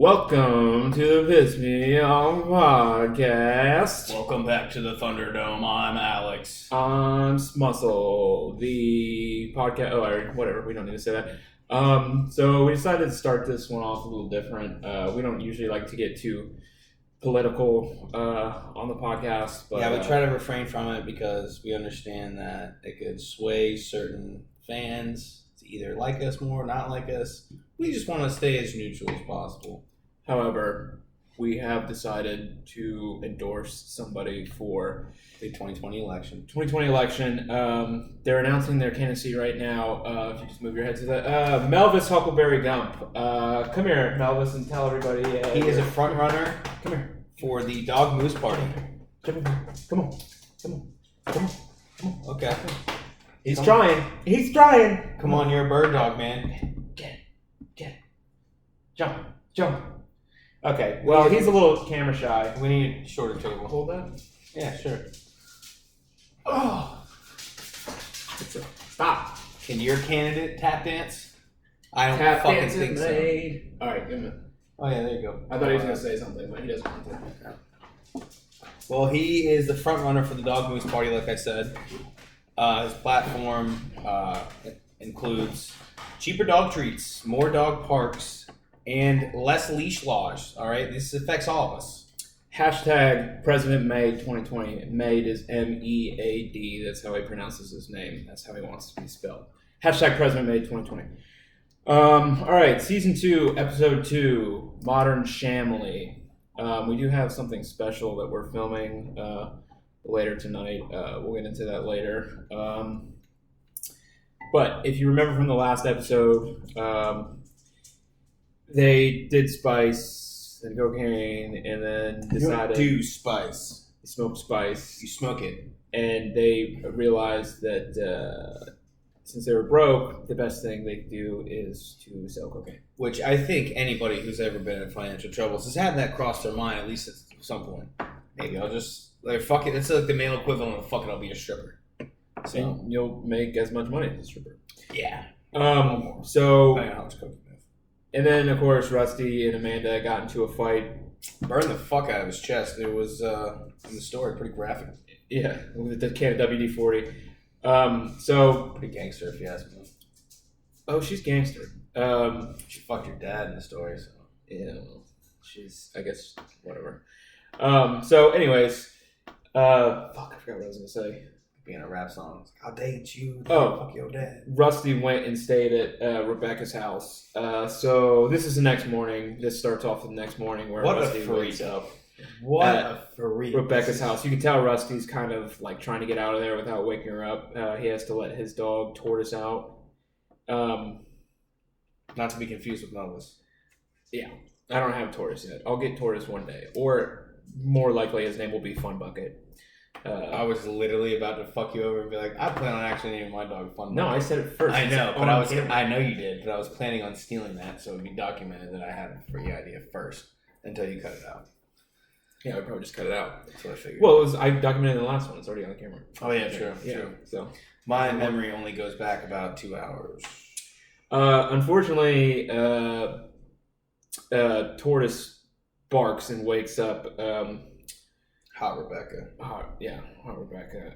Welcome to the PissMeOffPodcast. Welcome back to the Thunderdome. I'm Alex. I'm Smuscle, the podcast. Oh, whatever. We don't need to say that. So we decided to start this one off a little different. We don't usually like to get too political on the podcast, but Yeah, we try to refrain from it because we understand that it could sway certain fans to either like us more or not like us. We just want to stay as neutral as possible. However, we have decided to endorse somebody for The 2020 election. 2020 election. They're announcing their candidacy right now. If you just move your head to the Melvis Huckleberry Gump. Come here, Melvis, and tell everybody. He is a front runner. Come here for the Dog Moose Party. Come on. Okay. He's trying. He's trying. Come on, you're a bird dog, man. Get it. Jump. Okay. Well, he's a little camera shy. We need a shorter table. Hold that. Yeah, sure. Oh. Stop. Can your candidate tap dance? I don't Tap fucking dance think is so. made. All right, give him it. Oh yeah, there you go. I thought he was going to say something, but he doesn't want to. Well, he is the front runner for the Dog Moose Party, like I said. His platform includes cheaper dog treats, more dog parks, and less leash laws. All right, this affects all of us. Hashtag President May 2020. Made is M-E-A-D. That's how he pronounces his name. That's how he wants to be spelled. Hashtag President May 2020. All right, Season 2, Episode 2, Modern Shamily. We do have something special that we're filming later tonight. We'll get into that later. But if you remember from the last episode, they did spice and cocaine and then decided... You do spice. They smoked spice. You smoke it. And they realized that since they were broke, the best thing they could do is to sell cocaine. Which I think anybody who's ever been in financial troubles has had that cross their mind at least at some point. Maybe I'll just... fuck it. It's like the male equivalent of fuck it, I'll be a stripper. So and you'll make as much money as a stripper. Yeah. So... Depending on how much coke you have. And then, of course, Rusty and Amanda got into a fight. Burned the fuck out of his chest. It was, in the story, pretty graphic. Yeah, with the can of WD-40. So... Pretty gangster, if you ask me. Oh, she's gangster. She fucked your dad in the story, so... Yeah, well, she's, I guess, whatever. So, anyways... fuck, I forgot what I was going to say. Being a rap song. I'll date you. Oh, fuck your dad. Rusty went and stayed at Rebecca's house. So this is the next morning. This starts off the next morning where Rusty wakes up. What a freak. Rebecca's house. You can tell Rusty's kind of like trying to get out of there without waking her up. He has to let his dog Tortoise out. Not to be confused with Melvis. Yeah, I don't have Tortoise yet. I'll get Tortoise one day, or more likely his name will be Fun Bucket. I was literally about to fuck you over and be like, I plan on actually naming my dog Fun Bucket. No, I said it first. I know, but I know you did, but I was planning on stealing that, so it would be documented that I had a free idea first until you cut it out. Yeah, I'd probably just cut it out. That's what I figured. Well, I documented the last one. It's already on the camera. Oh yeah, true. So my memory only goes back about 2 hours. Unfortunately, Tortoise barks and wakes up. Hot Rebecca. Hot Rebecca.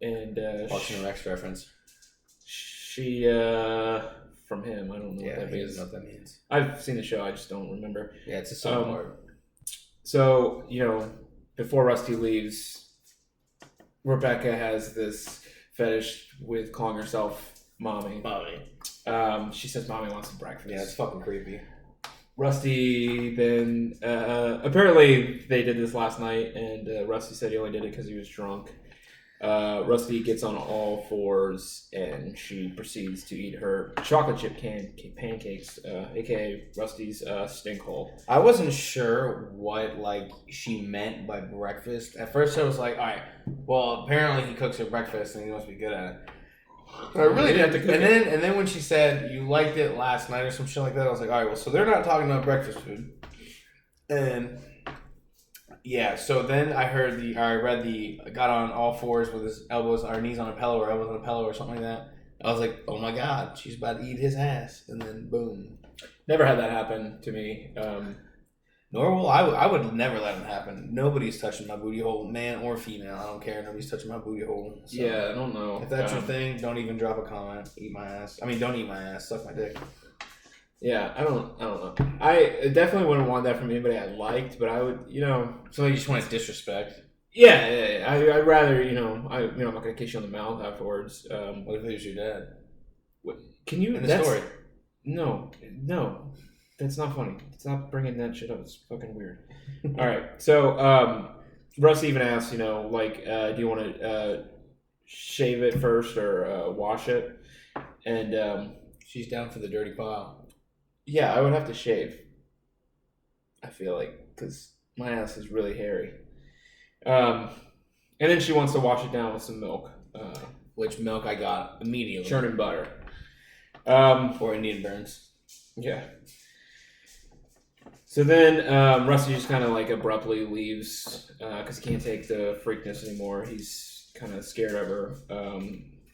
And Parks and Recs reference. She from him. I don't know what that means. Doesn't know what that means. I've seen the show. I just don't remember. Yeah, it's a song part. So before Rusty leaves, Rebecca has this fetish with calling herself Mommy. She says Mommy wants some breakfast. Yeah, it's fucking creepy. Rusty then, apparently they did this last night, and Rusty said he only did it because he was drunk. Rusty gets on all fours, and she proceeds to eat her chocolate chip pancakes, aka Rusty's stink hole. I wasn't sure what she meant by breakfast. At first I was like, alright, well apparently he cooks her breakfast and he must be good at it. I really didn't have to cook it. And then when she said you liked it last night or some shit like that, I was like, all right, well, so they're not talking about breakfast food. And yeah, so then I got on all fours with his elbows or knees on a pillow or something like that. I was like, oh my god, she's about to eat his ass. And then boom. Never had that happen to me. Nor will I would never let it happen. Nobody's touching my booty hole, man or female. I don't care. Nobody's touching my booty hole. So yeah, I don't know. If that's your thing, don't even drop a comment. Eat my ass. I mean, don't eat my ass. Suck my dick. Yeah, I don't know. I definitely wouldn't want that from anybody I liked, but I would, So you just want to disrespect? Yeah. I'd rather, I'm not gonna kiss you on the mouth afterwards. What if it was your dad? Can you? In the story? No, that's not funny. Stop bringing that shit up. It's fucking weird. All right, so Russ even asked, do you want to shave it first or wash it? And she's down for the dirty pile. Yeah, I would have to shave. I feel like because my ass is really hairy. And then she wants to wash it down with some milk. Which milk I got immediately. Churning butter. Or Indian burns. Yeah. So then Rusty just kind of abruptly leaves because he can't take the freakness anymore. He's kind of scared of her.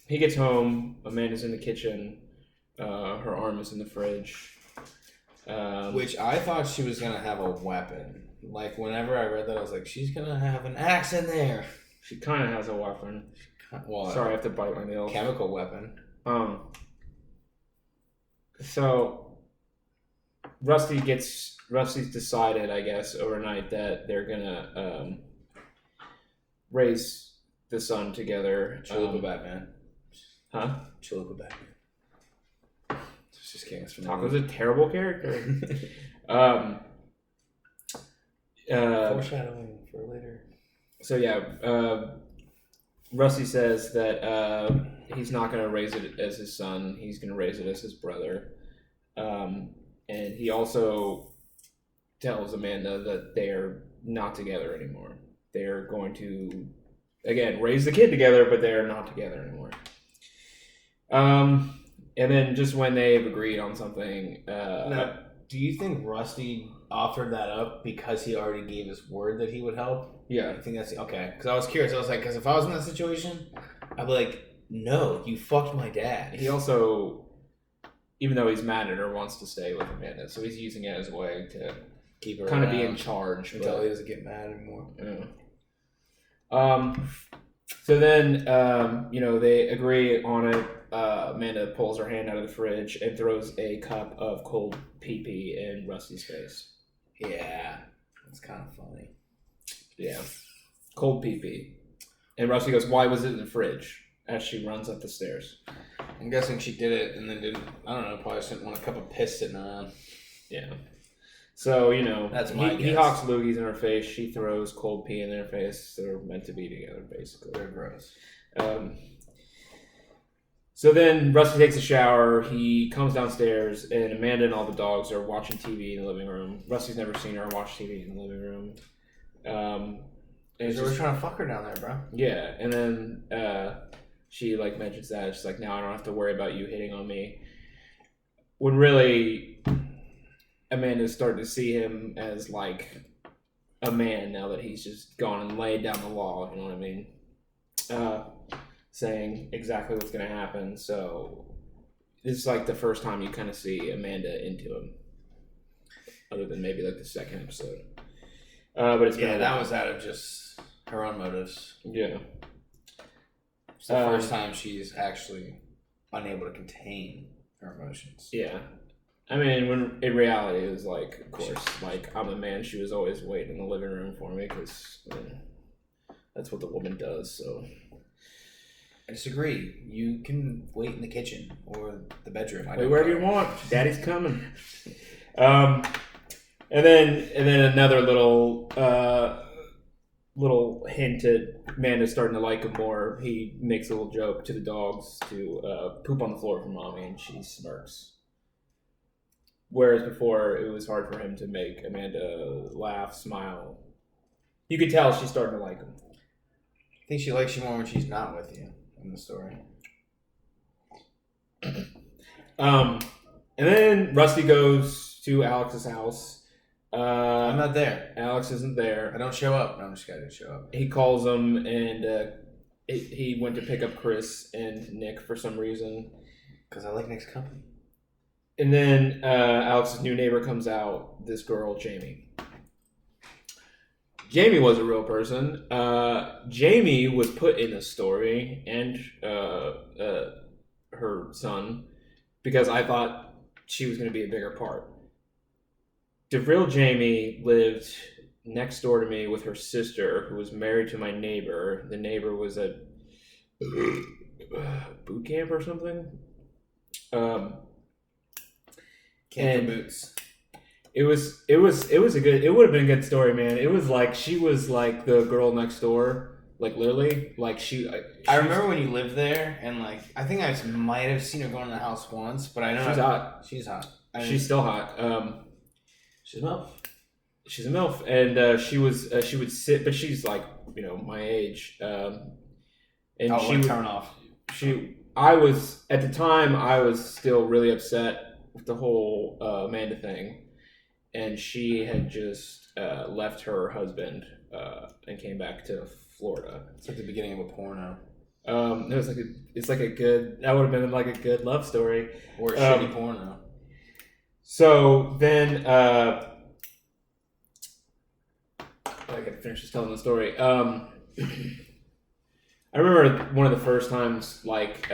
He gets home. Amanda's in the kitchen. Her arm is in the fridge. Which I thought she was going to have a weapon. Whenever I read that, I was like, she's going to have an axe in there. She kind of has a weapon. Well, sorry, I have to bite my nails. Chemical weapon. So Rusty's decided, I guess, overnight that they're gonna raise the son together. Chalupa Batman. Huh? Chalupa Batman. Just kidding. Taco's a terrible character. Foreshadowing for later. So yeah, Rusty says that he's not going to raise it as his son. He's going to raise it as his brother. And he also tells Amanda that they're not together anymore. They're going to, again, raise the kid together, but they're not together anymore. And then just when they've agreed on something... now, do you think Rusty offered that up because he already gave his word that he would help? Yeah. I think that's... Okay. Because I was curious. I was like, because if I was in that situation, I'd be like, no, you fucked my dad. He also, even though he's mad at her, wants to stay with Amanda. So he's using it as a way to keep her kind of be in charge. Until he doesn't get mad anymore. Yeah. So then, they agree on it. Amanda pulls her hand out of the fridge and throws a cup of cold pee-pee in Rusty's face. Yeah. That's kind of funny. Yeah. Cold pee-pee. And Rusty goes, why was it in the fridge? As she runs up the stairs. I'm guessing she did it and then didn't, I don't know, probably just didn't want a cup of piss sitting around. Yeah. So, that's my guess. He hawks loogies in her face. She throws cold pee in their face. They're meant to be together, basically. They're gross. So then Rusty takes a shower. He comes downstairs, and Amanda and all the dogs are watching TV in the living room. Rusty's never seen her watch TV in the living room. And they were trying to fuck her down there, bro. Yeah, and then she mentions that. She's like, now I don't have to worry about you hitting on me. When really, Amanda's starting to see him as a man now that he's just gone and laid down the law. You know what I mean? Saying exactly what's going to happen. So this is the first time you kind of see Amanda into him, other than maybe the second episode. But it's that was out of just her own motives. Yeah, it's the first time she's actually unable to contain her emotions. Yeah, I mean, when in reality it was of course, I'm a man. She was always waiting in the living room for me because that's what the woman does. So. I disagree. You can wait in the kitchen or the bedroom. Wait wherever you want. Daddy's coming. And then another little hint at Amanda starting to like him more. He makes a little joke to the dogs to poop on the floor for mommy, and she smirks. Whereas before, it was hard for him to make Amanda laugh, smile. You could tell she's starting to like him. I think she likes you more when she's not with you. In the story. And then Rusty goes to Alex's house. I'm not there. Alex isn't there. I don't show up. No, I'm just kidding. Show up. He calls him, and he went to pick up Chris and Nick for some reason. Because I like Nick's company. And then Alex's new neighbor comes out, this girl, Jamie. Jamie was a real person. Jamie was put in the story and her son because I thought she was going to be a bigger part. The real Jamie lived next door to me with her sister, who was married to my neighbor. The neighbor was at boot camp or something. Camp for boots. It would have been a good story, man. It was like she was like the girl next door, like literally, like I remember when you lived there, and like I think I might have seen her going to the house once, but I know she's hot. She's hot. She's still hot. She's a MILF. She's a MILF, and she would sit, but she's like my age, and she would turn off. I was at the time I was still really upset with the whole Amanda thing. And she had just left her husband and came back to Florida. It's like the beginning of a porno. That would have been like a good love story. Or a shitty porno. So then, I gotta finish just telling the story. I remember one of the first times, like,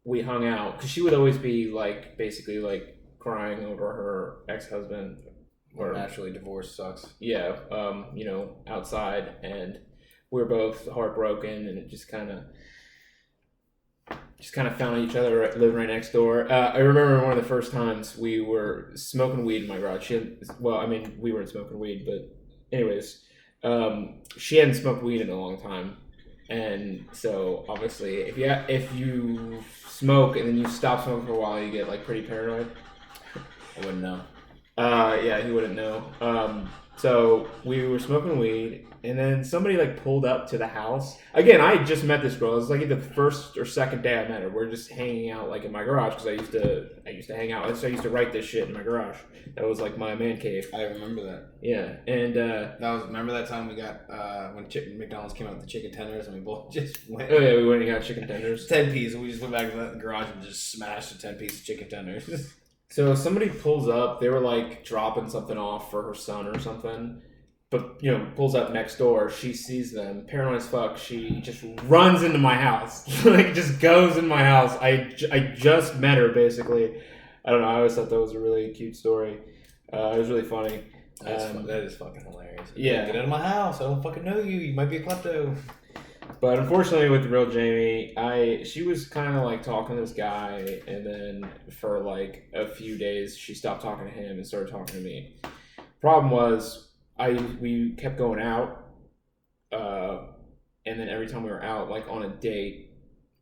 we hung out, because she would always be, like, basically, like, crying over her ex-husband. Or naturally divorce sucks. Yeah, outside, and we were both heartbroken, and it just kind of found each other living right next door. I remember one of the first times we were smoking weed in my garage. We weren't smoking weed, but anyways, she hadn't smoked weed in a long time. And so, obviously, if you smoke and then you stop smoking for a while, you get, like, pretty paranoid. I wouldn't know. Yeah, he wouldn't know. So we were smoking weed, and then somebody like pulled up to the house. Again, I had just met this girl. It was like the first or second day I met her. We're just hanging out like in my garage because I used to hang out. So I used to write this shit in my garage. That was like my man cave. I remember that. Yeah, and remember that time we got when McDonald's came out with the chicken tenders and we both just went. Oh yeah, we went and got chicken tenders. 10 piece. We just went back to the garage and just smashed the 10 piece chicken tenders. So somebody pulls up. They were like dropping something off for her son or something. But, pulls up next door. She sees them. Paranoid as fuck. She just runs into my house. Like, just goes in my house. I just met her, basically. I don't know. I always thought that was a really cute story. It was really funny. That is fucking hilarious. Yeah. Get out of my house. I don't fucking know you. You might be a klepto. But unfortunately, with the real Jamie, she was kind of like talking to this guy. And then for like a few days, she stopped talking to him and started talking to me. Problem was, we kept going out, and then every time we were out, like on a date,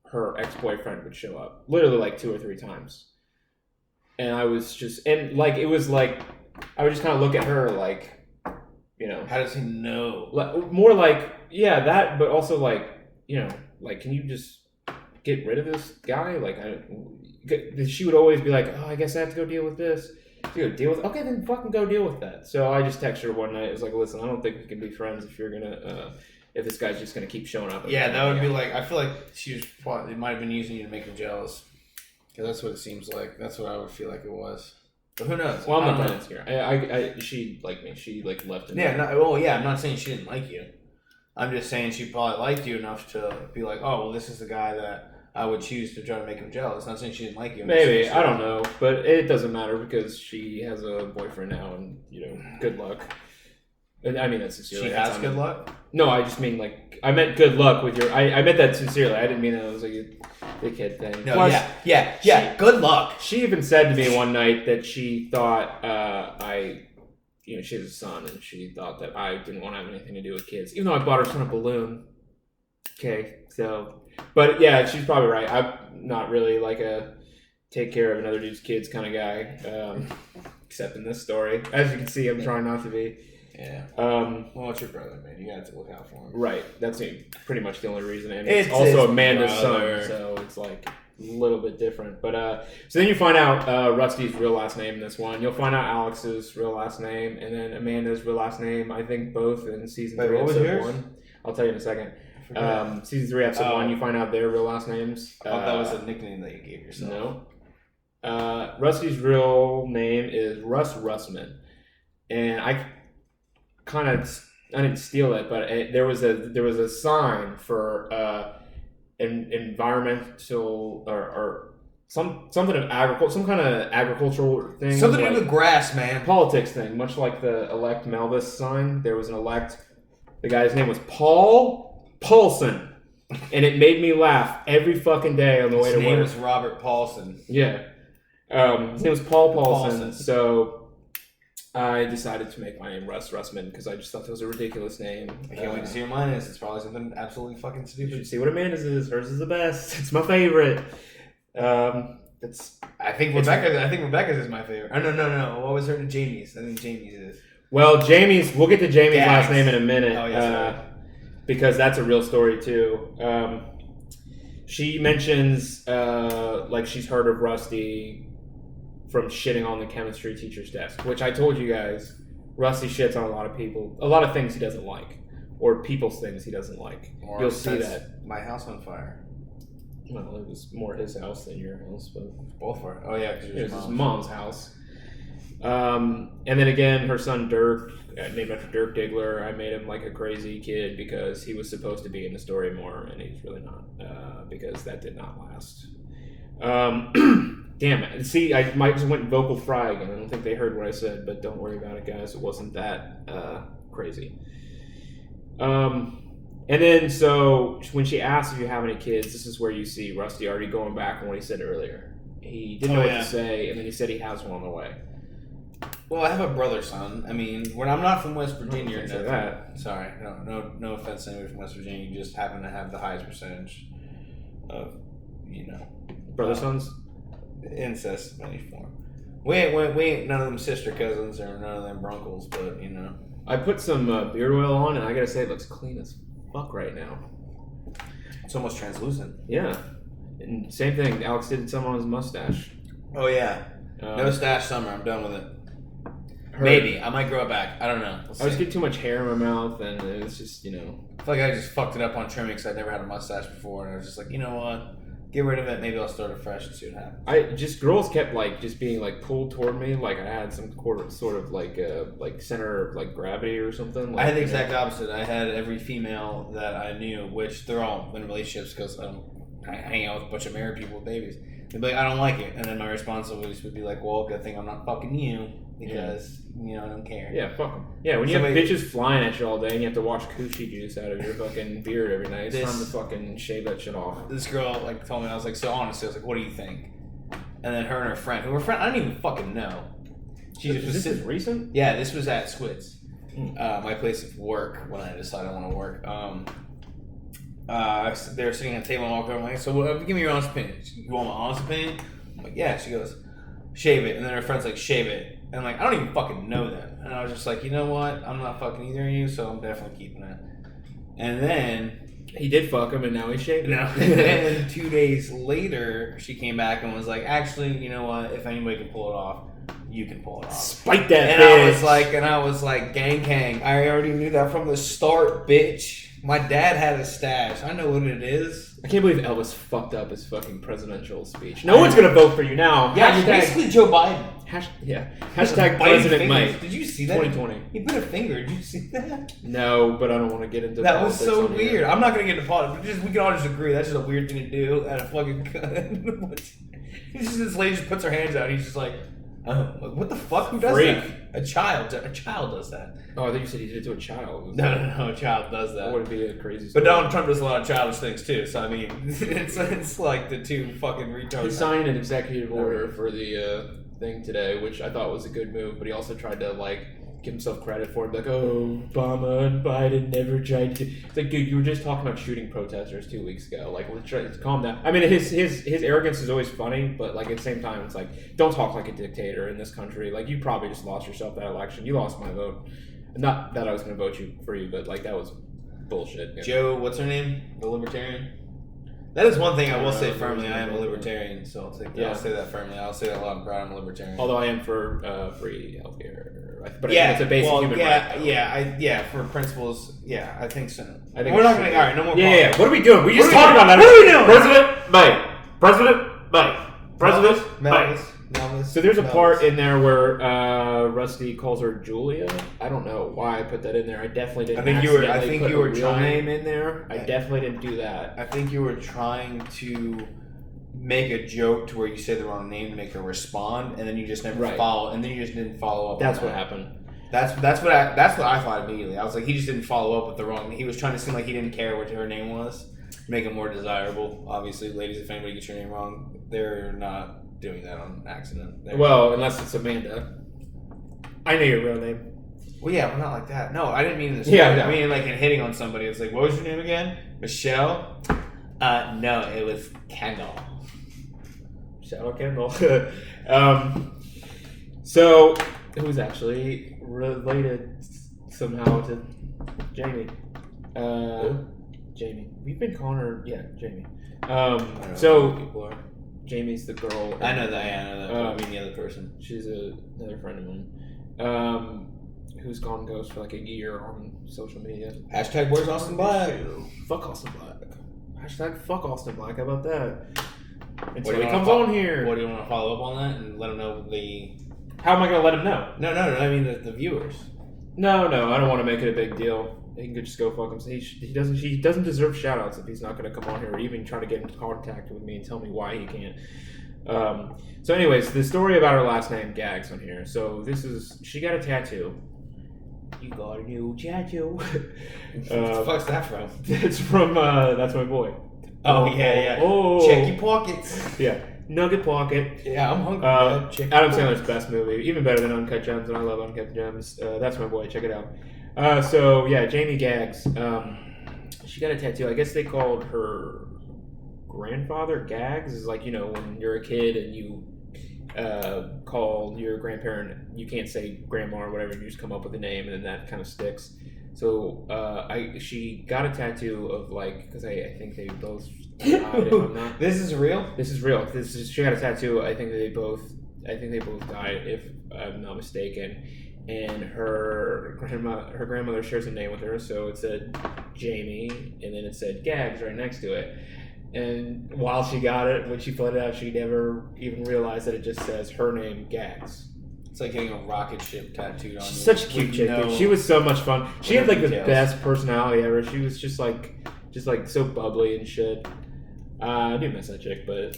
her ex-boyfriend would show up, literally like 2 or 3 times, and I was just, and like it was like I would just kind of look at her like, how does he know? More like that, but also like like can you just get rid of this guy? Like she would always be like, oh, I guess I have to go deal with this. Okay, then fucking go deal with that. So I just texted her one night. It was like, listen, I don't think we can be friends if you're gonna, if this guy's just gonna keep showing up. Yeah, that would be like, I feel like it might have been using you to make him jealous. Because that's what it seems like. That's what I would feel like it was. But who knows? Well, I'm not that insecure. She liked me. She like left. Yeah, I'm not saying she didn't like you. I'm just saying she probably liked you enough to be like, oh, well, this is the guy that I would choose to try to make him jealous. Not saying she didn't like you. Maybe. I don't know. But it doesn't matter because she has a boyfriend now and, good luck. And I mean that sincerely. She has good luck? No, I just mean like, I meant good luck with your, I meant that sincerely. I didn't mean that it was like a big kid thing. No, plus, yeah, good luck. She even said to me one night that she thought she has a son and she thought that I didn't want to have anything to do with kids. Even though I bought her son a balloon. Okay, so... But yeah, she's probably right. I'm not really like a take care of another dude's kids kind of guy, except in this story. As you can see, I'm trying not to be. Yeah. Well, it's your brother, man. You got to look out for him. Right. That's pretty much the only reason. And it's also Amanda's son, so it's like a little bit different. But so then you find out Rusty's real last name in this one. You'll find out Alex's real last name, and then Amanda's real last name. I think both in season 3, episode 1. I'll tell you in a second. Season 3, episode 1, you find out their real last names. That was a nickname that you gave yourself. No. Rusty's real name is Russ Russman, and I didn't steal it, but there was a sign for an environmental or something of agriculture, some kind of agricultural thing, something to do with grass, man. Politics thing, much like the elect Melvis sign. There was an elect. The guy's name was Paul Paulson, and it made me laugh every fucking day on the way to work. His name was Robert Paulson. Yeah. His name was Paul Paulson. So I decided to make my name Russ Russman because I just thought that was a ridiculous name. I can't wait to see what mine is. It's probably something absolutely fucking You stupid. should see what Amanda's is. Hers is the best. It's my favorite. I think Rebecca's is my favorite. Oh, no. What was her? Jamie's. I think Jamie's is. Well, Jamie's. We'll get to Jamie's Gags. last name in a minute. Oh, yes, because that's a real story too. She mentions like she's heard of Rusty from shitting on the chemistry teacher's desk, which I told you guys. Rusty shits on a lot of things he doesn't like, or people's things he doesn't like. Or You'll see that. My house on fire. Well, it was more his house than your house, but Both were. Oh yeah, because it was his mom's house. And then again, her son Dirk, named after Dirk Diggler. I made him like a crazy kid because he was supposed to be in the story more, and he's really not, because that did not last. Damn it. See, I might just went vocal fry again. I don't think they heard what I said, but don't worry about it, guys. It wasn't that crazy. And then, so when she asks if you have any kids, this is where you see Rusty already going back on what he said earlier. He didn't know what to say, and then he said he has one on the way. Well, I have a brother, son. I mean, when I'm not from West Virginia, say that. Sorry, no offense to anybody from West Virginia. You just happen to have the highest percentage of, Brother sons? Incest of any form. We ain't none of them sister cousins or none of them brunkles, but I put some beard oil on, and I gotta say, it looks clean as fuck right now. It's almost translucent. Yeah. And same thing, Alex did some on his mustache. Oh yeah. No stash summer. I'm done with it. Her- Maybe I might grow it back. I don't know. I was getting too much hair in my mouth, and it's just, I feel like I just fucked it up on trimming because I'd never had a mustache before, and I was just like, you know what? Get rid of it. Maybe I'll start it fresh and see what happens. Girls kept just being pulled toward me, like I had some sort of center of gravity or something. I had the exact opposite. I had every female that I knew, which they're all in relationships because I hang out with a bunch of married people with babies. They'd be like, I don't like it, and then my response always would be like, well, good thing I'm not fucking you because I don't care. Yeah, fuck them. Yeah, when you have bitches flying at you all day and you have to wash coochie juice out of your fucking beard every night, it's time to fucking shave that shit off. This girl told me, I was like, so honestly, I was like, what do you think? And then her and her friend, I don't even fucking know. Is this recent? Yeah, this was at Squids, my place of work when I decided I want to work. They were sitting at a table and walking over. I'm like, so give me your honest opinion. You want my honest opinion? I'm like, yeah. She goes, shave it. And then her friend's like, shave it. And I don't even fucking know them. And I was just like, you know what? I'm not fucking either of you, so I'm definitely keeping it. And then he did fuck him, and now he's shaving. No. And then 2 days later, she came back and was like, actually, you know what? If anybody can pull it off, you can pull it off. Spike that and bitch. I was like, gang. I already knew that from the start, bitch. My dad had a stash. I know what it is. I can't believe Elvis fucked up his fucking presidential speech. No one's gonna vote for you now. Yeah, basically Joe Biden. Hashtag President Mike. Did you see that? 2020. He put a finger. Did you see that? No, but I don't want to get into that. Was so weird. I'm not gonna get into politics. We can all just agree that's just a weird thing to do at a fucking. This lady just puts her hands out. And he's just like, oh, what the fuck? Who does that? A child does that. Oh, I thought you said he did it to a child. No, a child does that. That would be a crazy story. But Donald Trump does a lot of childish things too, so I mean, it's like the two fucking retards. He signed an executive order for the thing today, which I thought was a good move, but he also tried to give himself credit for it. Like, oh, Obama and Biden never tried to. It's like, dude, you were just talking about shooting protesters 2 weeks ago. Let's calm down. I mean, his arrogance is always funny, but at the same time, it's don't talk like a dictator in this country. You probably just lost yourself that election. You lost my vote. Not that I was going to vote for you, but that was bullshit. Joe, what's her name? The Libertarian. That is one thing I will say firmly. I am a libertarian, so I'll say that firmly. I'll say that loud and proud. I'm a libertarian. Although I am for free healthcare, but I think it's a basic human right. For principles, I think so. I think we're not gonna. All right, no more. Yeah. What are we doing? We just talked about that. What are we doing? President Mike. President Melvis. So there's a part in there where Rusty calls her Julia. I don't know why I put that in there. I definitely didn't. I think you were real trying name in there. I definitely didn't do that. I think you were trying to make a joke to where you say the wrong name to make her respond, and then you just never follow, and then you just didn't follow up. That's what happened. That's what I thought immediately. I was like, he just didn't follow up with the wrong. He was trying to seem like he didn't care what her name was, make it more desirable. Obviously, ladies, if anybody gets your name wrong, they're not doing that on accident. Well, unless it's Amanda. I know your real name. Well, yeah, but not like that. No, I didn't mean this. Yeah, no. I mean like in hitting on somebody. It's like, what was your name again? Michelle? No, it was Kendall. Shout out Kendall. So, who's actually related somehow to Jamie? Jamie. We've been calling her, Jamie. So, people are. Jamie's the girl. I know that. I mean the other person. She's another friend of mine. Who's gone ghost for like a year on social media. Hashtag where's Austin Black? Fuck Austin Black. Hashtag fuck Austin Black. How about that? Until he comes on here. What do you want to follow up on that and let him know How am I going to let him know? No. I mean the viewers. No. I don't want to make it a big deal. He can just go fuck himself. He doesn't deserve shout outs if he's not going to come on here or even try to get in contact with me and tell me why he can't. So anyways, the story about her last name Gags on here. So she got a tattoo. You got a new tattoo. What the fuck's that from? It's from That's My Boy. Oh, yeah. Oh. Check your pockets. Yeah. Nugget Pocket. Yeah, I'm hungry. Adam Sandler's best movie. Even better than Uncut Gems, and I love Uncut Gems. That's My Boy. Check it out. So, yeah, Jamie Gags. She got a tattoo. I guess they called her grandfather Gags. It's like, when you're a kid and you call your grandparent, you can't say grandma or whatever, you just come up with a name and then that kind of sticks. So she got a tattoo of because I think they both died. If I'm not. This is real. She got a tattoo. I think they both died if I'm not mistaken. And her grandmother shares a name with her, so it said Jamie, and then it said Gags right next to it. And while she got it, when she filled it out, she never even realized that it just says her name, Gags. It's like getting a rocket ship tattooed on you. She's such a cute chick, dude. She was so much fun. She had the best personality ever. She was just so bubbly and shit. I do miss that chick, but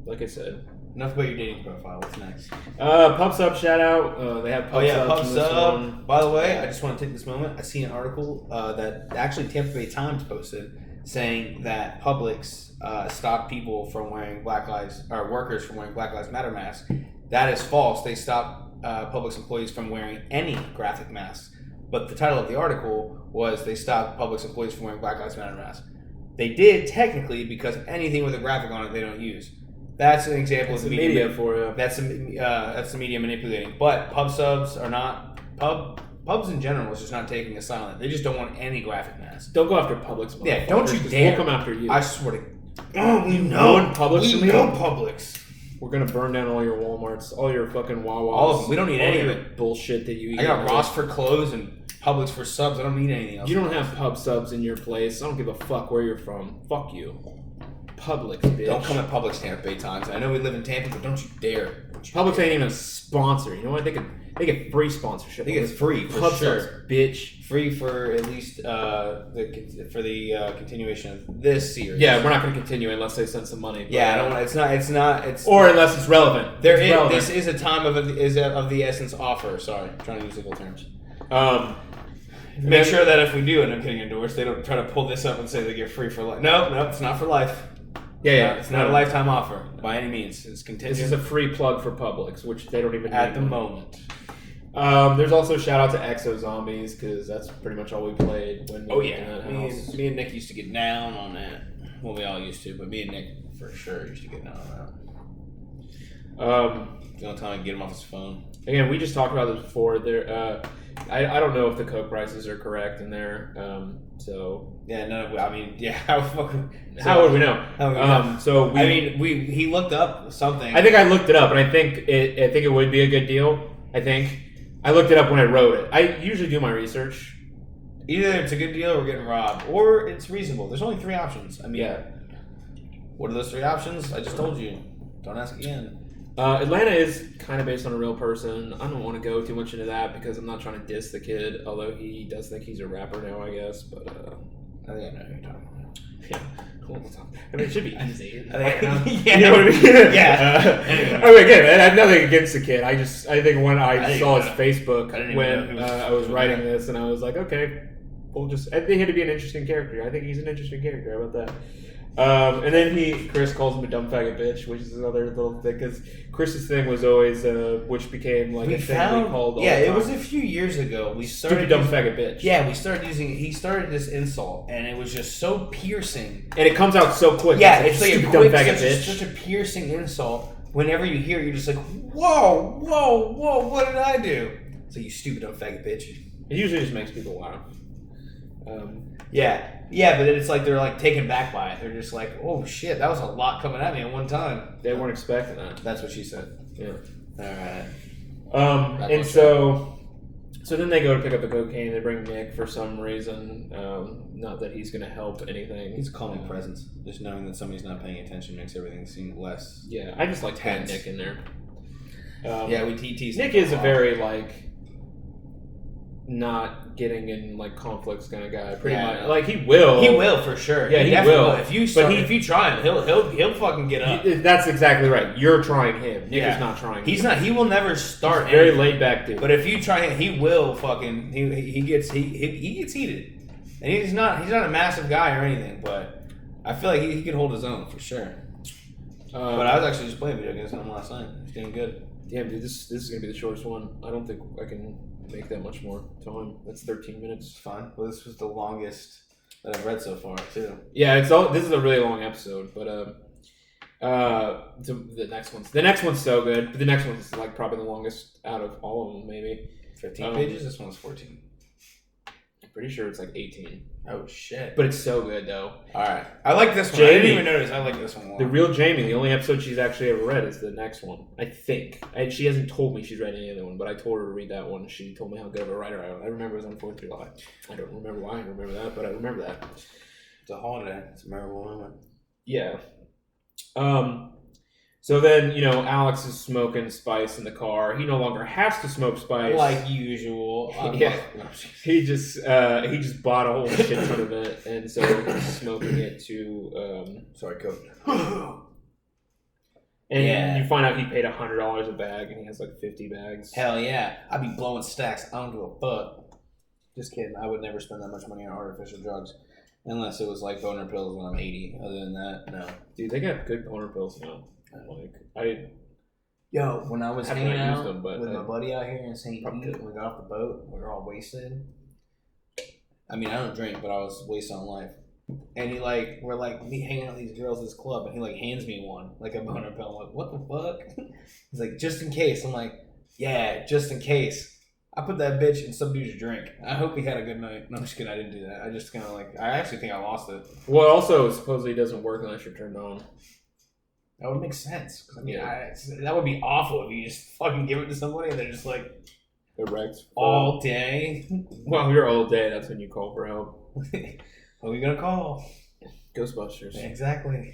like I said. Enough about your dating profile. What's next? Pub Sub shout out. They have Pub Sub. Pub Sub. By the way, I just want to take this moment. I see an article that actually Tampa Bay Times posted saying that Publix stopped people from wearing workers from wearing Black Lives Matter masks. That is false. They stopped Publix employees from wearing any graphic masks. But the title of the article was they stopped Publix employees from wearing Black Lives Matter masks. They did technically because anything with a graphic on it they don't use. That's an example of the media for you. That's the media manipulating. But pub subs are not pubs in general is just not taking a silent. They just don't want any graphic masks. Don't go after Publix. Yeah, don't you dare. We'll come after you. I swear to. Oh, we know Publix. We know Publix. We're gonna burn down all your Walmarts, all your fucking Wawas. All of them. We don't need any of it. Bullshit that you eat. I got Ross for clothes and Publix for subs. I don't need anything else. You don't have pub subs in your place. I don't give a fuck where you're from. Fuck you. Publix, bitch. Don't come at Publix Tampa Bay Times. I know we live in Tampa, but don't you dare. Publix ain't even a sponsor. You know what? They get free sponsorship. They get free for pub sure, subs, bitch. Free for at least the continuation of this series. Yeah, we're not going to continue unless they send some money. Yeah, I don't want. It's not. Or unless it's relevant. This is a time of the essence offer. Sorry, I'm trying to use legal terms. Make sure that if we do end up getting endorsed, they don't try to pull this up and say they get free for life. Nope, it's not for life. It's not a lifetime offer by any means. It's contingent. This is a free plug for Publix, which they don't even at the moment. There's also a shout out to Exo Zombies because that's pretty much all we played when we were in that house. Me and Nick used to get down on that. Well, we all used to, but me and Nick for sure used to get down on that. The only time I can get him off his phone. Again, we just talked about this before. I don't know if the Coke prices are correct in there. Yeah, no. I mean, yeah. How would we know? He looked up something. I think I looked it up, and I think it would be a good deal. I looked it up when I wrote it. I usually do my research. Either it's a good deal or we're getting robbed, or it's reasonable. There's only 3 options. I mean, What are those 3 options? I just told you. Don't ask again. Atlanta is kind of based on a real person. I don't want to go too much into that because I'm not trying to diss the kid, although he does think he's a rapper now, I guess. But I think I know who you're talking about. Yeah. I mean, it should be easy. Yeah. You know what I mean? Yeah. Anyway. I mean, again, I have nothing against the kid. I think when I saw his Facebook when I was writing this, and I was like, okay, I think he had to be an interesting character. I think he's an interesting character. How about that? And then Chris calls him a dumb faggot bitch, which is another little thing, because Chris's thing was always, which became like a thing we called all the time. It was a few years ago. We started stupid dumb faggot bitch. Yeah, we started using it. He started this insult, and it was just so piercing. And it comes out so quick. Yeah, it's like stupid a quick, dumb faggot bitch. such a piercing insult. Whenever you hear it, you're just like, whoa, what did I do? So you stupid dumb faggot bitch. It usually just makes people laugh. Yeah, but it's like they're like taken back by it. They're just like, oh shit, that was a lot coming at me at one time. They weren't expecting that. That's what she said. Yeah. All right. And so then they go to pick up the cocaine. They bring Nick for some reason. Not that he's going to help anything. He's a calming presence. Just knowing that somebody's not paying attention makes everything seem less. Yeah, I just like having Nick in there. We tease Nick is a very like not getting in like conflicts kind of guy. Pretty much, like he will for sure. Yeah, he will. If you try him, he'll fucking get up. That's exactly right. You're trying him. Nick is not trying. He's not. He will never start. He's very laid back dude. But if you try him, he will fucking. He gets heated, and he's not a massive guy or anything. But I feel like he can hold his own for sure. But I was actually just playing video games with him last night. It's getting good. Damn, dude, this is gonna be the shortest one. I don't think I can make that much more time. That's 13 minutes. It's fine. Well, this was the longest that I've read so far too. Yeah, this is a really long episode, but the next one's so good. But the next one's like probably the longest out of all of them, maybe. 15 pages. This one's 14. I'm pretty sure it's like 18. Oh shit! But it's so good though. All right, I like this one. Jamie, I didn't even notice. I like this one more. The real Jamie. The only episode she's actually ever read is the next one. I think. She hasn't told me she's read any other one, but I told her to read that one. She told me how good of a writer I am. I remember it was on 4th of July. I don't remember why I remember that, but I remember that. It's a holiday. It's a memorable moment. Yeah. So then, Alex is smoking spice in the car. He no longer has to smoke spice. Like usual. Yeah. He just bought a whole shit ton of it, and so he's smoking it to... Sorry, Coke. And you find out he paid $100 a bag, and he has like 50 bags. Hell yeah. I'd be blowing stacks. I don't give a fuck. Just kidding. I would never spend that much money on artificial drugs. Unless it was like boner pills when I'm 80. Other than that, no. Dude, they got good boner pills now. When I was hanging out them, with my buddy out here in St. Pete, we got off the boat, we were all wasted. I mean, I don't drink, but I was wasted on life. And we're hanging out with these girls at this club, and he hands me one, like a boner pill. I'm like, what the fuck? He's like, just in case. I'm like, yeah, just in case. I put that bitch in some dude's drink. I hope he had a good night. No, I'm just kidding. I didn't do that. I just kind of I actually think I lost it. Well, also, supposedly it doesn't work unless you're turned on. That would make sense. Cause, that would be awful if you just fucking give it to somebody and they're just erect all day. Well, you're all day. That's when you call for help. Who are we gonna call? Ghostbusters. Exactly.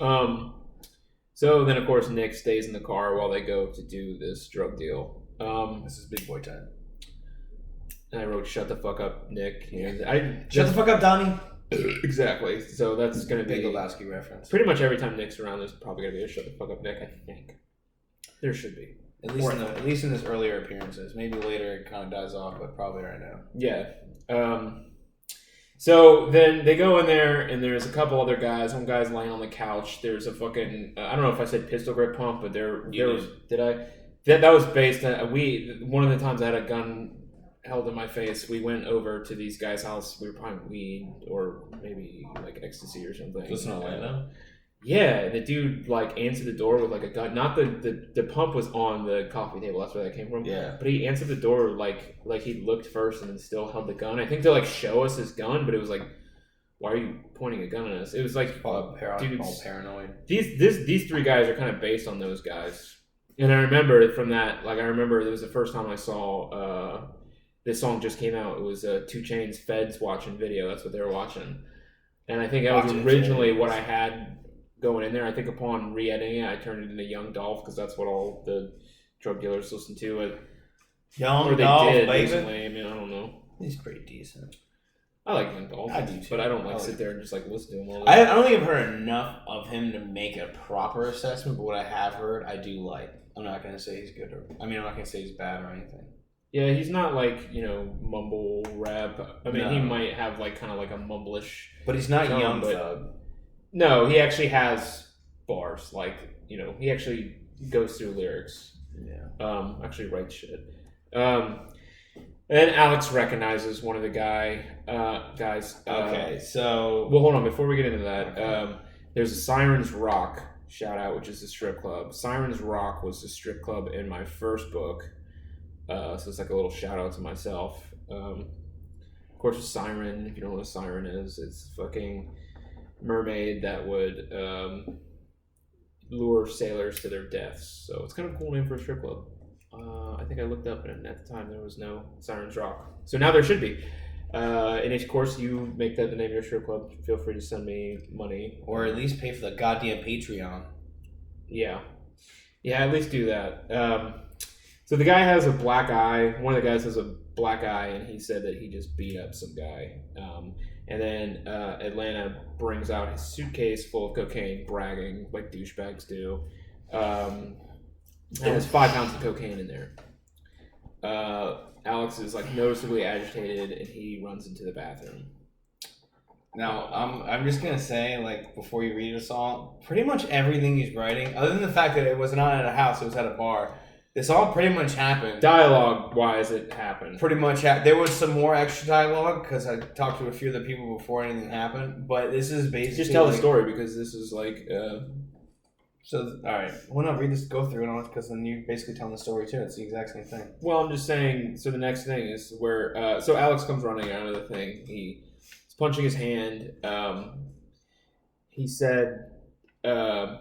So then, of course, Nick stays in the car while they go to do this drug deal. This is big boy time. And I wrote, "Shut the fuck up, Nick." Shut the fuck up, Donnie. Exactly. So that's going to be Big Lebowski reference. Pretty much every time Nick's around, there's probably going to be a "Shut the fuck up, Nick." I think there should be. At least in his earlier appearances. Maybe later it kind of dies off, but probably right now. Yeah. So then they go in there, and there's a couple other guys. One guy's laying on the couch. There's a fucking I don't know if I said pistol grip pump, but there was. Did I? That was based on one of the times I had a gun held in my face. We went over to these guys' house. We were probably weed or maybe like ecstasy or something. This in Orlando? Yeah, the dude answered the door with a gun. Not the pump was on the coffee table. That's where that came from. Yeah. But he answered the door like he looked first and then still held the gun. I think to show us his gun, but it was why are you pointing a gun at us? It was all paranoid. These three guys are kind of based on those guys. And I remember from that, I remember it was the first time I saw this song just came out. It was 2 Chainz Feds watching video. That's what they were watching. And I think that was originally what I had going in there. I think upon re-editing it, I turned it into Young Dolph because that's what all the drug dealers listen to. Young Dolph, baby. Recently. I mean, I don't know. He's pretty decent. I like Young Dolph. I do too. But I don't sit there and just listen to him all day. I don't think I've heard enough of him to make a proper assessment, but what I have heard, I do like. I'm not going to say he's good I'm not going to say he's bad or anything. Yeah, he's not mumble rap. I mean, he might have kind of a mumblish. But he's not Young Thug. No, he actually has bars. He actually goes through lyrics. Yeah. Actually writes shit. And Alex recognizes one of the guys. Okay, so... Well, hold on. Before we get into that, there's a Sirens Rock shout out, which is a strip club. Sirens Rock was the strip club in my first book. So it's a little shout out to myself. Of course, a siren, if you don't know what a siren is, it's a fucking mermaid that would lure sailors to their deaths. So it's kind of a cool name for a strip club. I think I looked up, and at the time there was no Sirens Rock. So now there should be. And of course, you make that the name of your strip club. Feel free to send me money. Or at least pay for the goddamn Patreon. Yeah, at least do that. So the guy has a black eye. One of the guys has a black eye, and he said that he just beat up some guy. And then Atlanta brings out his suitcase full of cocaine, bragging like douchebags do. And there's 5 pounds of cocaine in there. Alex is noticeably agitated, and he runs into the bathroom. Now, I'm just gonna say, before you read us all, pretty much everything he's writing, other than the fact that it was not at a house, it was at a bar. This all pretty much happened. Dialogue-wise, it happened. Pretty much. There was some more extra dialogue because I talked to a few of the people before anything happened. But this is basically just tell the story because this is So, all right. Well, no, read this, go through it on because then you basically telling the story too. It's the exact same thing. Well, I'm just saying. So the next thing is where so Alex comes running out of the thing. He's punching his hand. He said, I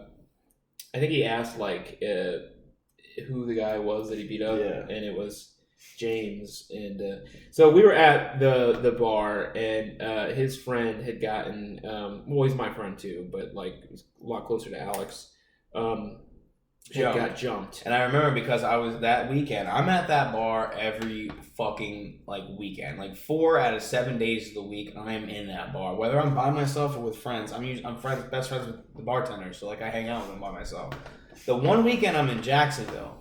think he asked who the guy was that he beat up, and it was James. And so we were at the bar, and his friend had gotten. Well, he's my friend too, but he's a lot closer to Alex. Got jumped. And I remember because I was that weekend. I'm at that bar every fucking weekend. 4 out of 7 days of the week I am in that bar. Whether I'm by myself or with friends. I'm best friends with the bartender, so I hang out with them by myself. The one weekend I'm in Jacksonville.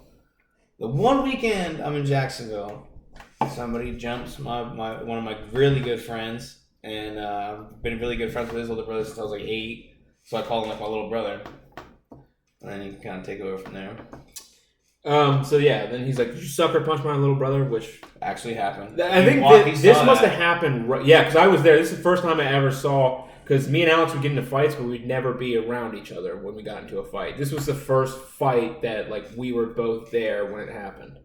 Somebody jumps one of my really good friends, and I've been really good friends with his older brother since I was 8. So I call him my little brother. And then you can kind of take over from there. So yeah, then he's like, "Did you sucker punch my little brother?" Which actually happened. I think this must have happened. Yeah, because I was there. This is the first time I ever saw. Because me and Alex would get into fights, but we'd never be around each other when we got into a fight. This was the first fight that we were both there when it happened.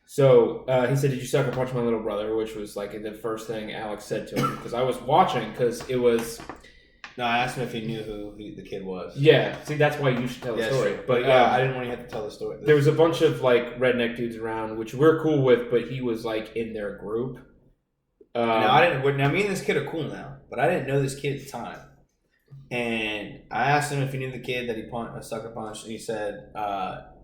So he said, "Did you sucker punch my little brother?" Which was the first thing Alex said to him because I was watching because it was. No, I asked him if he knew who the kid was. Yeah, see, that's why you should tell the story. Sure. But I didn't want you to have to tell the story. There was a bunch of redneck dudes around, which we're cool with, but he was in their group. Now me and this kid are cool now, but I didn't know this kid at the time. And I asked him if he knew the kid that he sucker punched, and he said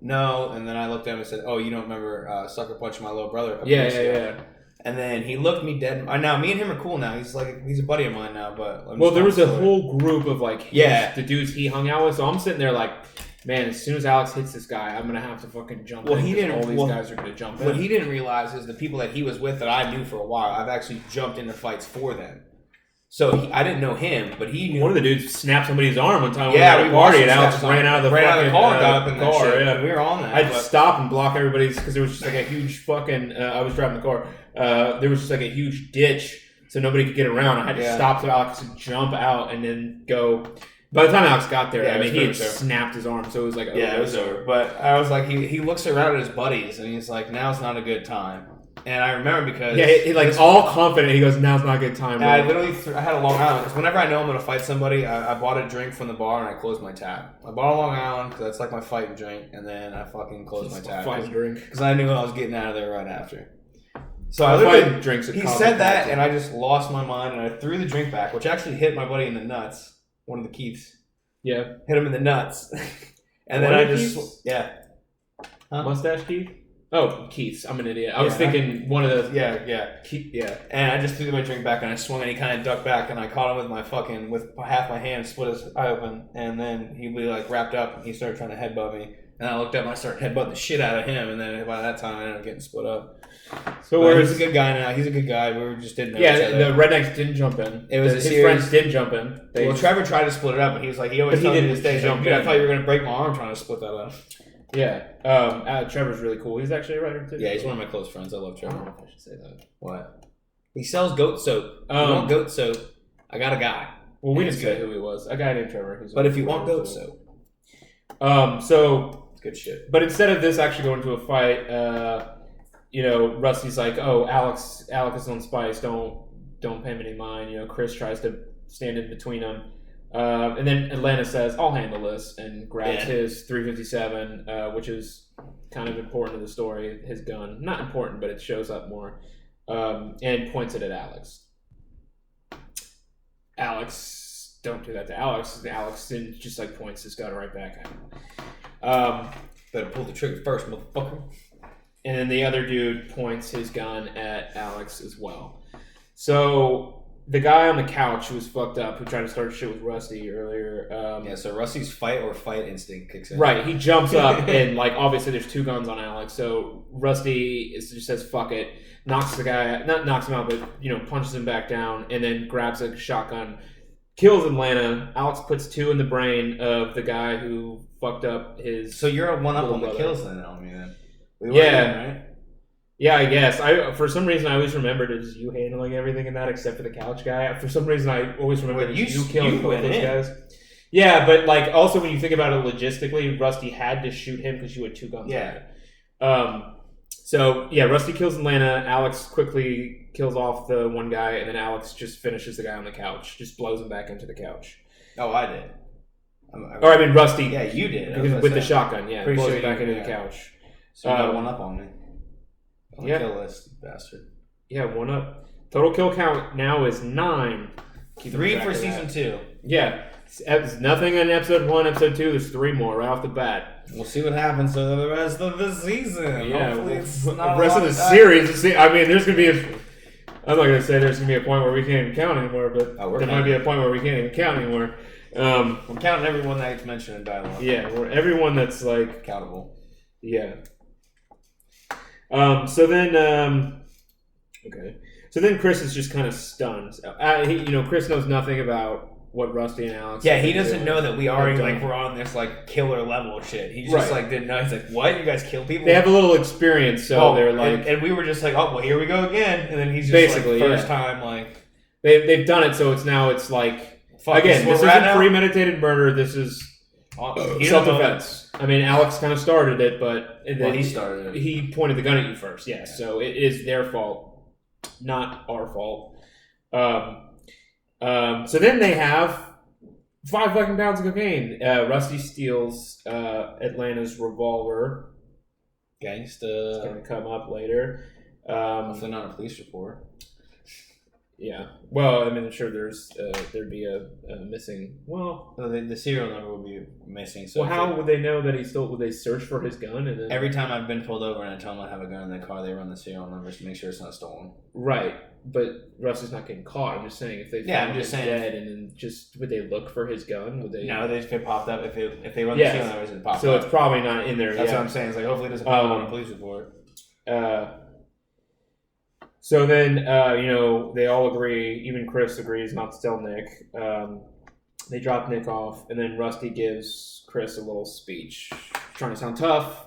no. And then I looked at him and said, "Oh, you don't remember sucker punching my little brother?" Yeah. And then he looked me dead. Now me and him are cool now. He's a buddy of mine now. But there was a whole group of the dudes he hung out with. So I'm sitting there man, as soon as Alex hits this guy, I'm gonna have to fucking jump. Well, in all these guys are gonna jump in. What he didn't realize is the people that he was with that I knew for a while. I've actually jumped into fights for them. So I didn't know him, but he knew. One of the dudes snapped somebody's arm one time. Yeah, we party, and Alex ran out of the car, got up in the car. Yeah, we were on that. I'd stop and block everybody's because there was just a huge fucking. I was driving the car. There was just a huge ditch, so nobody could get around. I had to stop so Alex could jump out and then go. By the time Alex got there, he had snapped his arm, so it was over. Yeah, it was over. But I was he looks around at his buddies, and he's like, "Now's not a good time." And I remember because... Yeah, he all confident. He goes, "Now's not a good time." I had a Long Island. Because whenever I know I'm going to fight somebody, I bought a drink from the bar and I closed my tab. I bought a Long Island because that's my fighting drink. And then I fucking closed my tab. Fighting drink. Because I knew I was getting out of there right after. So I literally drinks. He said that, and I just lost my mind, and I threw the drink back, which actually hit my buddy in the nuts. One of the Keiths. Yeah. Hit him in the nuts. And then I just Huh? Mustache Keith. Oh, Keith's. I'm an idiot. I was thinking one of those. Yeah. Keith, yeah. And I just threw my drink back, and I swung, and he kind of ducked back, and I caught him with half my hand, split his eye open, and then he like wrapped up, and he started trying to headbutt me. And I looked up, and I started headbutting the shit out of him, and then by that time, I ended up getting split up. So he's a good guy now. He's a good guy. We just didn't know each other. The rednecks didn't jump in. His friends didn't jump in. Trevor tried to split it up, but he was like, he always told me to stay. Dude, I thought you were going to break my arm trying to split that up. Yeah. Trevor's really cool. He's actually a writer, too. Yeah, he's one of my close friends. I love Trevor. I don't know if I should say that. What? He sells goat soap. If you want goat soap, I got a guy. Well, we didn't say who he was. A guy named Trevor. But if you want goat soap. So... Good shit. But instead of this actually going to a fight, Rusty's like, "Oh, Alex is on Spice. Don't pay him any mind." Chris tries to stand in between them, and then Atlanta says, "I'll handle this," and grabs his 357, which is kind of important to the story. His gun, not important, but it shows up more, and points it at Alex. Alex, don't do that to Alex. Alex then just like points his gun right back at him. Better pull the trigger first, motherfucker. And then the other dude points his gun at Alex as well. So the guy on the couch who was fucked up, who tried to start shit with Rusty earlier. So Rusty's fight or fight instinct kicks in. Right, he jumps up and obviously there's two guns on Alex. So Rusty just says fuck it, knocks the guy, not knocks him out, but punches him back down, and then grabs a shotgun. Kills Atlanta. Alex puts two in the brain of the guy who fucked up his. So you're a one-up on the brother. Kills then, on me then. Right? Yeah, I guess. For some reason I always remembered it as you handling everything in that, except for the couch guy. For some reason I always remembered it as you killing both those guys. Yeah, but also when you think about it logistically, Rusty had to shoot him because you had two guns. Yeah. So yeah, Rusty kills Atlanta. Alex quickly kills off the one guy, and then Alex just finishes the guy on the couch, just blows him back into the couch. Oh, I did. Rusty. Yeah, you did. With the shotgun, yeah. Pretty blows sure him back into the couch. So you got one up on me. On the kill list, you bastard. Yeah, one up. Total kill count now is 9. 3 for season 2. Yeah. It's nothing in episode 1, episode 2. There's 3 more right off the bat. We'll see what happens for the rest of the season. Yeah, hopefully it's not the rest of the series. There's going to be I'm not going to say there's going to be a point where we can't even count anymore, but there might be a point where we can't even count anymore. I'm counting everyone that's mentioned in dialogue. Yeah, everyone that's accountable. Yeah. So then Chris is just kind of stunned. Chris knows nothing about what Rusty and Alex. Yeah, he doesn't know that we already we're on this killer level of shit. He just didn't know. He's like, "What? You guys kill people?" They have a little experience, so they're like, and we were just like, "Oh, well, here we go again." And then he's just basically first time they've done it, so it's like again, this isn't premeditated murder. This is self-defense. Alex kind of started it, but he started it. He pointed the gun at you first. Yes, yeah, so it is their fault, not our fault. So then they have 5 fucking pounds of cocaine. Rusty steals Atlanta's revolver. Gangsta. It's going to come up later. Also not a police report. Yeah. Well, sure there'd be a missing... Well... The serial number would be missing. So how would they know that he stole... Would they search for his gun? And then... Every time I've been pulled over and I tell them I have a gun in the car, they run the serial numbers to make sure it's not stolen. Right. But Rusty's not getting caught. I'm just saying if they found him dead and then just... Would they look for his gun? Would they... No, if it popped up. If they run the serial numbers, it pops up. So it's probably not in there. That's what I'm saying. It's hopefully it doesn't pop up on a police report. So then, they all agree, even Chris agrees not to tell Nick. They drop Nick off, and then Rusty gives Chris a little speech, trying to sound tough,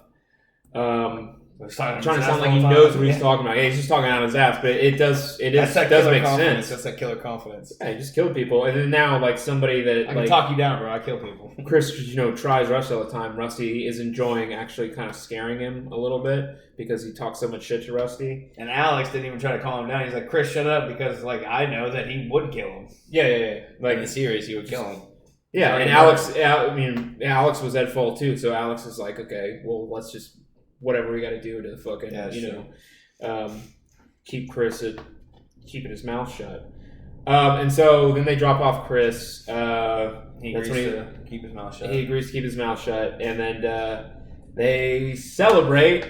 trying to sound like he knows what he's talking about. Yeah, he's just talking out of his ass, but it does make sense. That's that killer confidence. Yeah, he just killed people, and then now, somebody that... I can talk you down, bro. I kill people. Chris, tries Rusty all the time. Rusty is enjoying actually kind of scaring him a little bit because he talks so much shit to Rusty. And Alex didn't even try to calm him down. He's like, Chris, shut up, because, I know that he would kill him. Yeah. In the series, he would kill him. Yeah, and Alex was at fault, too, so Alex is like, okay, well, let's just... whatever we got to do to fucking, keep Chris at keeping his mouth shut. And so then they drop off Chris. He agrees to keep his mouth shut. He agrees to keep his mouth shut, and then they celebrate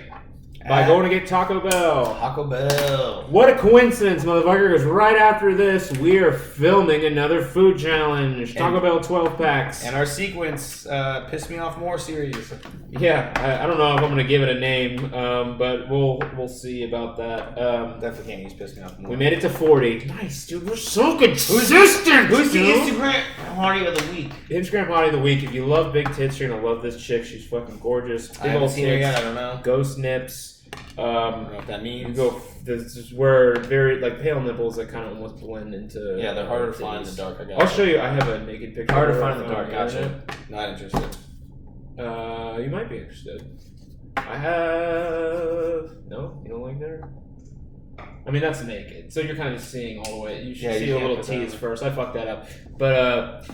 by going to get Taco Bell. Taco Bell. What a coincidence, motherfucker, because right after this, we are filming another food challenge. Taco Bell 12 packs. And our sequence, Piss Me Off More series. Yeah, I don't know if I'm going to give it a name, but we'll see about that. Definitely can't use Piss Me Off More. We made it to 40. Nice, dude. We're so consistent. Who's the Instagram hottie of the week? Instagram hottie of the week. If you love big tits, you're going to love this chick. She's fucking gorgeous. Big I haven't old seen her tits. yet. I don't know. Ghost nips. I don't know what that means. This is where very like pale nipples that kind of almost blend into. Yeah, they're harder to find in the dark. I'll show you. I have a naked picture. Harder to find in the dark. Gotcha. Not interested. You might be interested. I have. No, you don't like that? I mean, that's naked, so you're kind of seeing all the way. You should see a little tease first. I fucked that up, but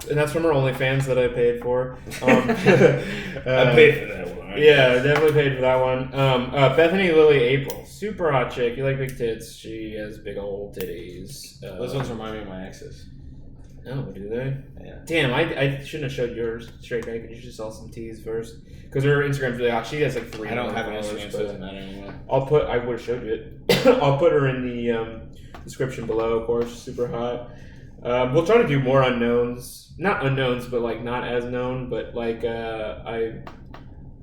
and that's from our OnlyFans that I paid for. I paid for that one. Yeah, definitely paid for that one. Bethany Lily April, super hot chick. You like big tits? She has big old titties. Those ones remind me of my exes. Oh, do they? Yeah. Damn, I shouldn't have showed yours straight naked. You should saw some teas first, because her Instagram's really hot. She has like 3. I don't have an followers, Instagram, so it doesn't matter anymore. I would have showed you it. I'll put her in the description below. Of course, super hot. We'll try to do more unknowns. Not unknowns, but like not as known. But like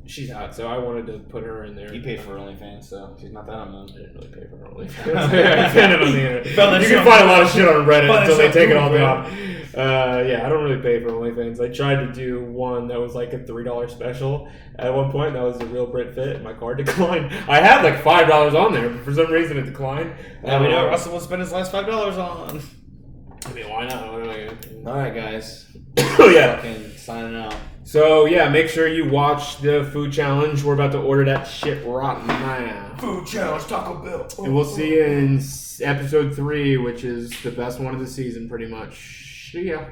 she's hot, so I wanted to put her in there. You paid for OnlyFans, so she's not that unknown. I didn't really pay for her OnlyFans. I found it on the internet. You can show. find a lot of shit on Reddit Found until they that take it show. all down. Yeah, I don't really pay for OnlyFans. I tried to do one that was like a $3 special at one point. That was a real Brit fit, and my card declined. I had like $5 on there, but for some reason it declined. Now we know what Russell will spend his last $5 on. I mean, why not? Alright, guys. Oh, yeah. Fucking signing out. So, yeah, make sure you watch the food challenge. We're about to order that shit right now. Food challenge, Taco Bell. And we'll see you in episode 3, which is the best one of the season, pretty much. See ya.